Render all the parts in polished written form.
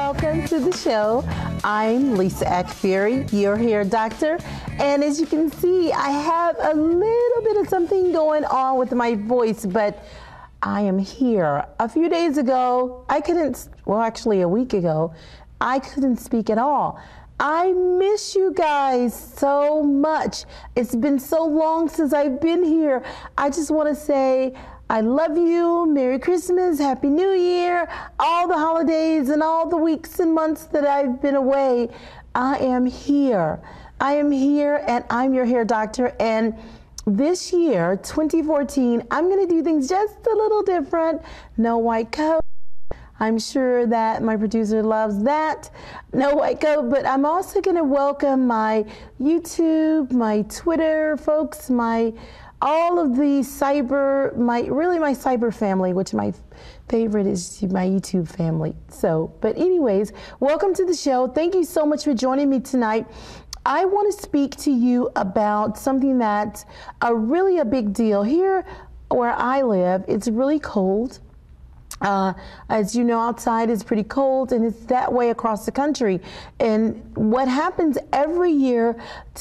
welcome to the show. I'm Lisa Akbari, your hair doctor, and as you can see, I have a little bit of something going on with my voice, but I am here. A few days ago, actually a week ago, I couldn't speak at all. I miss you guys so much. It's been so long since I've been here. I just want to say I love you, Merry Christmas, Happy New Year, all the holidays and all the weeks and months that I've been away. I am here. I am here and I'm your hair doctor, and this year, 2014, I'm going to do things just a little different. No white coat. I'm sure that my producer loves that. No white coat, but I'm also going to welcome my YouTube, my Twitter folks, all of the my cyber family, which my favorite is my YouTube family. But anyways, welcome to the show. Thank you so much for joining me tonight. I want to speak to you about something that's really a big deal. Here where I live, it's really cold. As you know, outside is pretty cold, and it's that way across the country. And what happens every year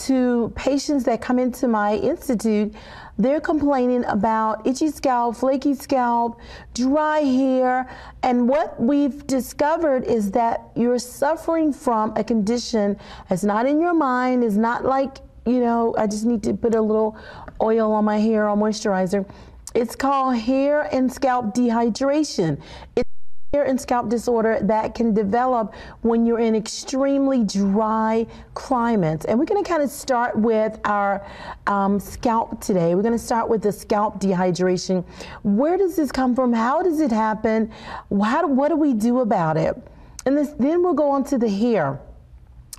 to patients that come into my institute, they're complaining about itchy scalp, flaky scalp, dry hair. And what we've discovered is that you're suffering from a condition that's not in your mind, is not like, I just need to put a little oil on my hair or moisturizer. It's called hair and scalp dehydration. It's a hair and scalp disorder that can develop when you're in extremely dry climates. And we're going to kind of start with our scalp today. We're going to start with the scalp dehydration. Where does this come from? How does it happen? What do we do about it? And then we'll go on to the hair.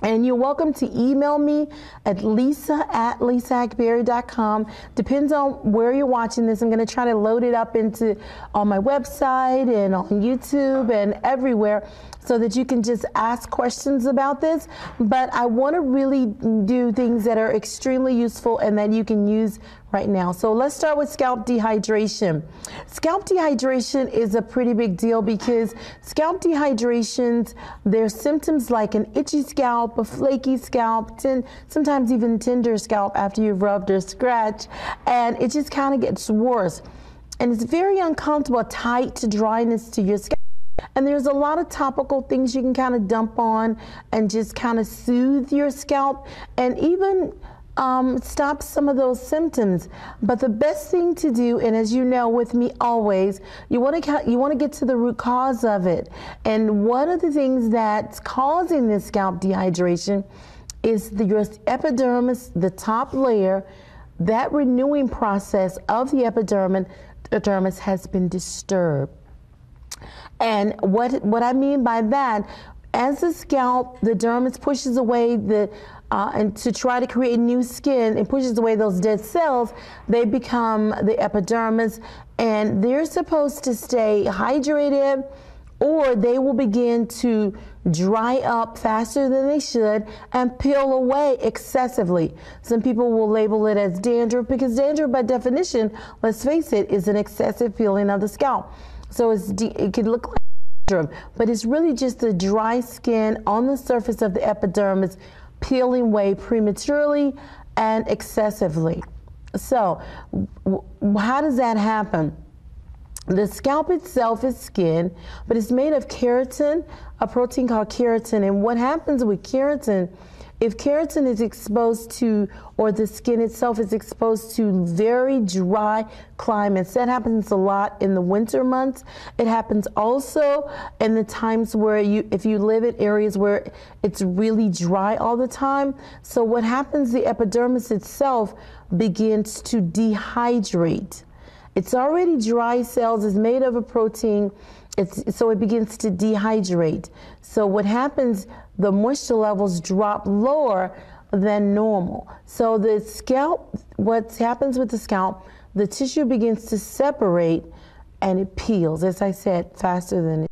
And you're welcome to email me at lisa@lisaakbari.com. Depends on where you're watching this. I'm going to try to load it up on my website and on YouTube and everywhere so that you can just ask questions about this. But I want to really do things that are extremely useful and that you can use right now. So let's start with scalp dehydration. Scalp dehydration is a pretty big deal because scalp dehydrations, there's symptoms like an itchy scalp, a flaky scalp, sometimes even tender scalp after you've rubbed or scratched, and it just kind of gets worse. And it's very uncomfortable, tight dryness to your scalp. And there's a lot of topical things you can kind of dump on and just kind of soothe your scalp and even stop some of those symptoms. But the best thing to do, and as you know with me always, you want to get to the root cause of it. And one of the things that's causing this scalp dehydration is your epidermis, the top layer. That renewing process of the epidermis has been disturbed. And what I mean by that, as the scalp, the dermis pushes away and to try to create new skin and pushes away those dead cells, they become the epidermis, and they're supposed to stay hydrated, or they will begin to dry up faster than they should and peel away excessively. Some people will label it as dandruff because dandruff, by definition, let's face it, is an excessive peeling of the scalp. So it could look like dandruff, but it's really just the dry skin on the surface of the epidermis peeling away prematurely and excessively. So how does that happen? The scalp itself is skin, but it's made of keratin, a protein called keratin. And what happens with keratin, if keratin is exposed to, or the skin itself is exposed to very dry climates, that happens a lot in the winter months. It happens also in the times where if you live in areas where it's really dry all the time. So what happens, the epidermis itself begins to dehydrate. It's already dry cells, it's made of a protein, so it begins to dehydrate. So what happens, the moisture levels drop lower than normal. So the scalp, what happens with the scalp, the tissue begins to separate and it peels, as I said, faster than it.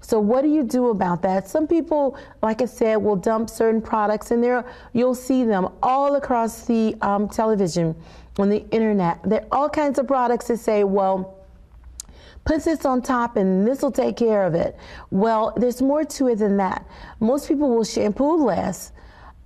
So what do you do about that? Some people, like I said, will dump certain products, and you'll see them all across the television, on the internet. There are all kinds of products that say, well, put this on top and this will take care of it. Well, there's more to it than that. Most people will shampoo less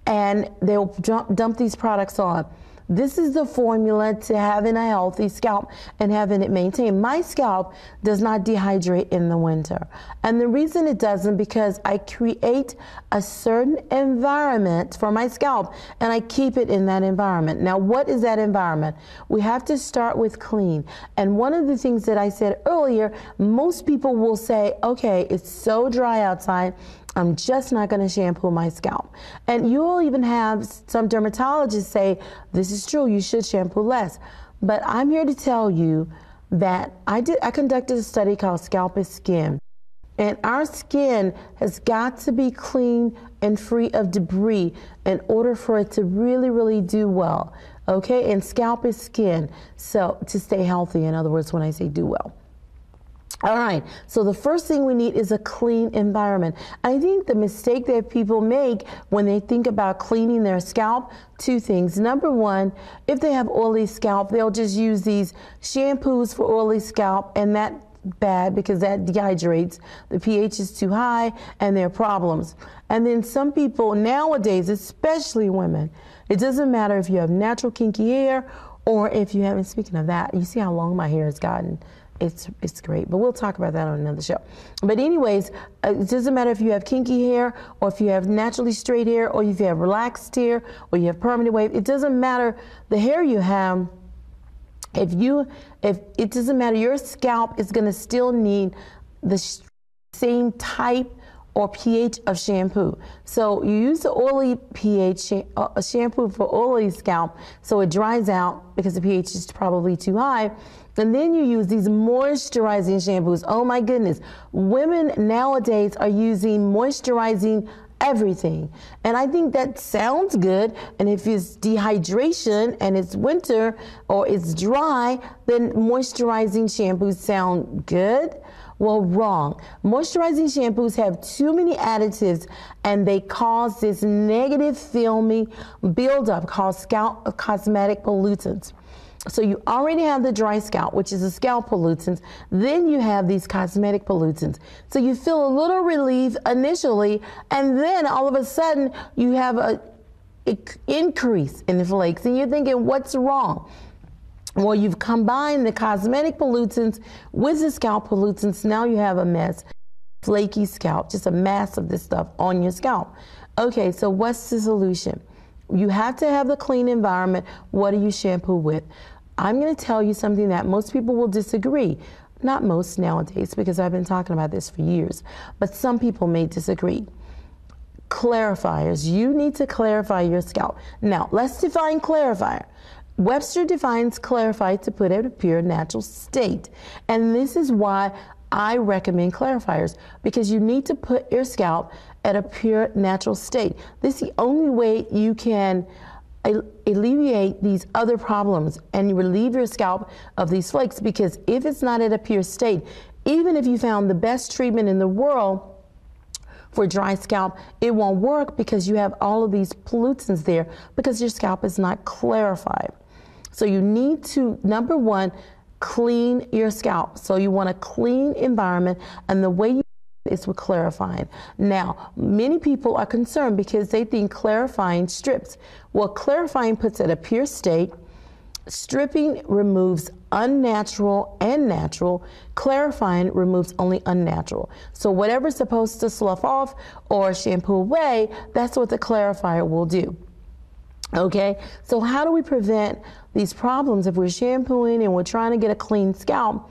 and they'll dump these products on. This is the formula to having a healthy scalp and having it maintained. My scalp does not dehydrate in the winter. And the reason it doesn't, because I create a certain environment for my scalp and I keep it in that environment. Now, what is that environment? We have to start with clean. And one of the things that I said earlier, most people will say, okay, it's so dry outside, I'm just not going to shampoo my scalp. And you will even have some dermatologists say, this is true, you should shampoo less. But I'm here to tell you that I conducted a study called Scalp is Skin. And our skin has got to be clean and free of debris in order for it to really, really do well. Okay? And scalp is skin. So to stay healthy, in other words, when I say do well. All right, so the first thing we need is a clean environment. I think the mistake that people make when they think about cleaning their scalp, two things. Number one, if they have oily scalp, they'll just use these shampoos for oily scalp, and that's bad because that dehydrates. The pH is too high and there are problems. And then some people nowadays, especially women, it doesn't matter if you have natural kinky hair or if you haven't. Speaking of that, you see how long my hair has gotten. It's great, but we'll talk about that on another show. But anyways, it doesn't matter if you have kinky hair or if you have naturally straight hair or if you have relaxed hair or you have permanent wave. It doesn't matter the hair you have. If it doesn't matter, your scalp is going to still need the same type or pH of shampoo. So you use the oily pH shampoo for oily scalp, so it dries out because the pH is probably too high. And then you use these moisturizing shampoos. Oh my goodness. Women nowadays are using moisturizing everything. And I think that sounds good. And if it's dehydration and it's winter or it's dry, then moisturizing shampoos sound good. Well, wrong. Moisturizing shampoos have too many additives and they cause this negative filmy buildup called scalp cosmetic pollutants. So you already have the dry scalp, which is the scalp pollutants. Then you have these cosmetic pollutants. So you feel a little relief initially, and then all of a sudden you have an increase in the flakes. And you're thinking, what's wrong? Well, you've combined the cosmetic pollutants with the scalp pollutants. Now you have a mess. Flaky scalp, just a mass of this stuff on your scalp. Okay, so what's the solution? You have to have the clean environment. What do you shampoo with? I'm going to tell you something that most people will disagree. Not most nowadays, because I've been talking about this for years, but some people may disagree. Clarifiers. You need to clarify your scalp. Now, let's define clarifier. Webster defines clarify to put it in a pure natural state. And this is why I recommend clarifiers, because you need to put your scalp at a pure natural state. This is the only way you can alleviate these other problems and relieve your scalp of these flakes, because if it's not at a pure state, even if you found the best treatment in the world for dry scalp, it won't work because you have all of these pollutants there because your scalp is not clarified. So you need to, number one, clean your scalp. So you want a clean environment, and the way you is with clarifying. Now, many people are concerned because they think clarifying strips. Well, clarifying puts at a pure state. Stripping removes unnatural and natural. Clarifying removes only unnatural. So whatever's supposed to slough off or shampoo away, that's what the clarifier will do. Okay, so how do we prevent these problems if we're shampooing and we're trying to get a clean scalp?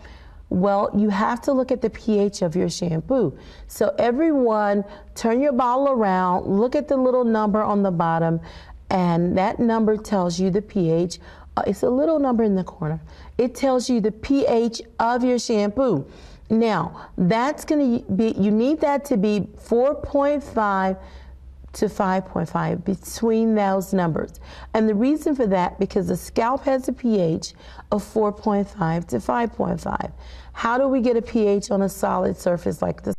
Well, you have to look at the pH of your shampoo. So everyone, turn your bottle around, look at the little number on the bottom, and that number tells you the pH. It's a little number in the corner. It tells you the pH of your shampoo. Now, that's going to be, you need that to be 4.5 to 5.5, between those numbers. And the reason for that, because the scalp has a pH of 4.5 to 5.5. How do we get a pH on a solid surface like this?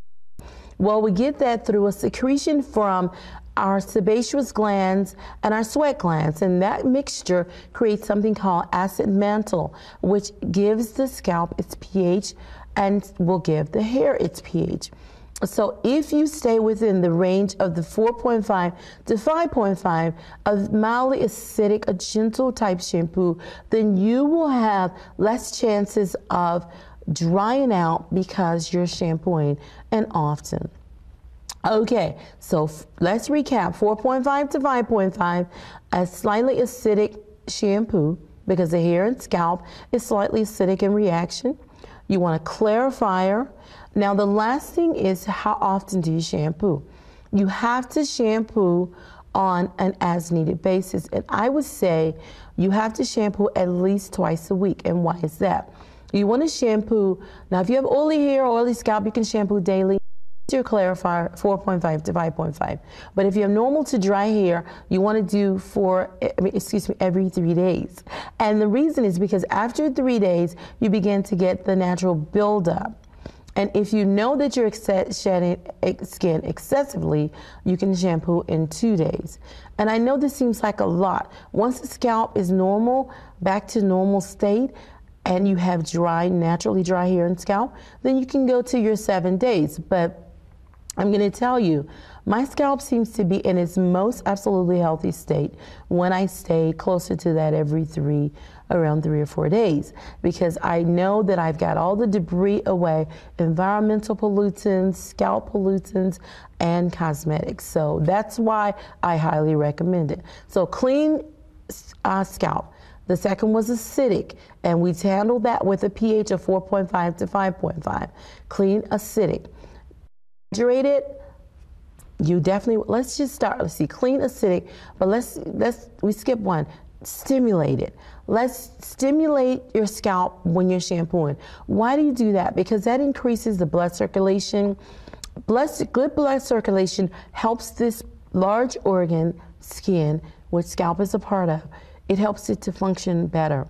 Well, we get that through a secretion from our sebaceous glands and our sweat glands, and that mixture creates something called acid mantle, which gives the scalp its pH and will give the hair its pH. So if you stay within the range of the 4.5 to 5.5 of mildly acidic, a gentle type shampoo, then you will have less chances of drying out because you're shampooing and often. Okay, so let's recap. 4.5 to 5.5, a slightly acidic shampoo because the hair and scalp is slightly acidic in reaction. You want a clarifier. Now the last thing is, how often do you shampoo? You have to shampoo on an as needed basis, and I would say you have to shampoo at least twice a week. And why is that? You want to shampoo, now if you have oily hair or oily scalp, you can shampoo daily. Your clarifier 4.5 to 5.5. But if you have normal to dry hair, you want to do every 3 days. And the reason is because after 3 days, you begin to get the natural buildup. And if you know that you're shedding skin excessively, you can shampoo in 2 days. And I know this seems like a lot. Once the scalp is normal, back to normal state, and you have naturally dry hair and scalp, then you can go to your 7 days. But I'm going to tell you, my scalp seems to be in its most absolutely healthy state when I stay closer to that around 3 or 4 days, because I know that I've got all the debris away, environmental pollutants, scalp pollutants, and cosmetics. So that's why I highly recommend it. So clean scalp. The second was acidic, and we handled that with a pH of 4.5 to 5.5. Clean, acidic. Dehydrated, you definitely, let's just start. Let's see, clean, acidic, but we skip one. Stimulate it. Let's stimulate your scalp when you're shampooing. Why do you do that? Because that increases the blood circulation. Good blood circulation helps this large organ, skin, which scalp is a part of. It helps it to function better.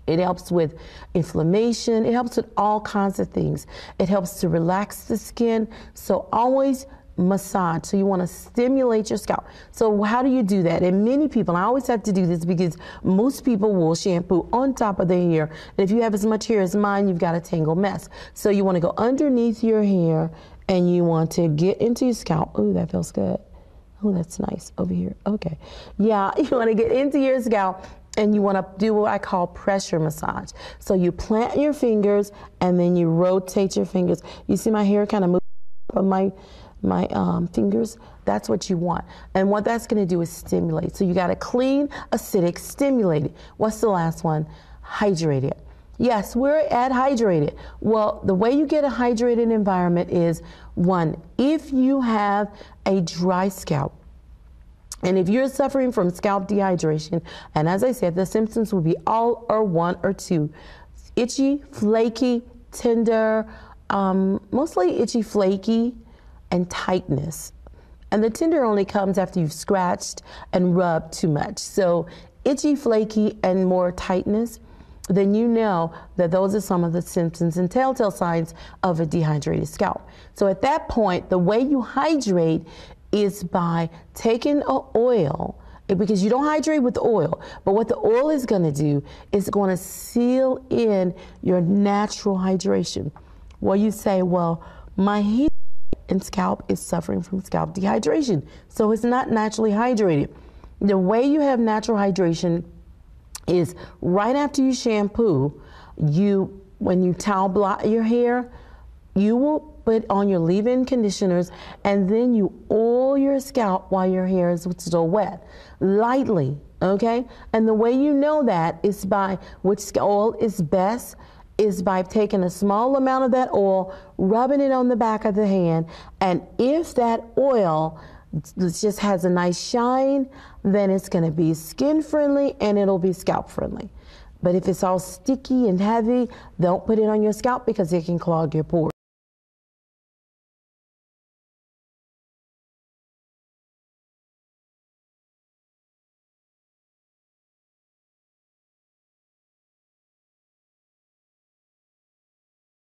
It helps with inflammation. It helps with all kinds of things. It helps to relax the skin. So always massage. So you want to stimulate your scalp. So how do you do that? And many people, and I always have to do this because most people will shampoo on top of their hair. And if you have as much hair as mine, you've got a tangled mess. So you want to go underneath your hair and you want to get into your scalp. Ooh, that feels good. Oh, that's nice over here. Okay. Yeah, you want to get into your scalp and you want to do what I call pressure massage. So you plant your fingers and then you rotate your fingers. You see my hair kind of move up on my fingers? That's what you want. And what that's going to do is stimulate. So you got to clean, acidic, stimulate it. What's the last one? Hydrate it. Yes, we're at hydrated. Well, the way you get a hydrated environment is, one, if you have a dry scalp, and if you're suffering from scalp dehydration, and as I said, the symptoms will be all or one or two: itchy, flaky, tender, mostly itchy, flaky, and tightness. And the tender only comes after you've scratched and rubbed too much. So itchy, flaky, and more tightness, then you know that those are some of the symptoms and telltale signs of a dehydrated scalp. So at that point, the way you hydrate is by taking an oil, because you don't hydrate with oil, but what the oil is going to do is going to seal in your natural hydration. Well, you say, well, my hair and scalp is suffering from scalp dehydration, so it's not naturally hydrated. The way you have natural hydration is right after you shampoo, when you towel blot your hair, you will put on your leave-in conditioners, and then you oil your scalp while your hair is still wet, lightly, okay? And the way you know that is by which oil is best is by taking a small amount of that oil, rubbing it on the back of the hand, and if that oil just has a nice shine, then it's going to be skin friendly and it'll be scalp friendly. But if it's all sticky and heavy, don't put it on your scalp because it can clog your pores.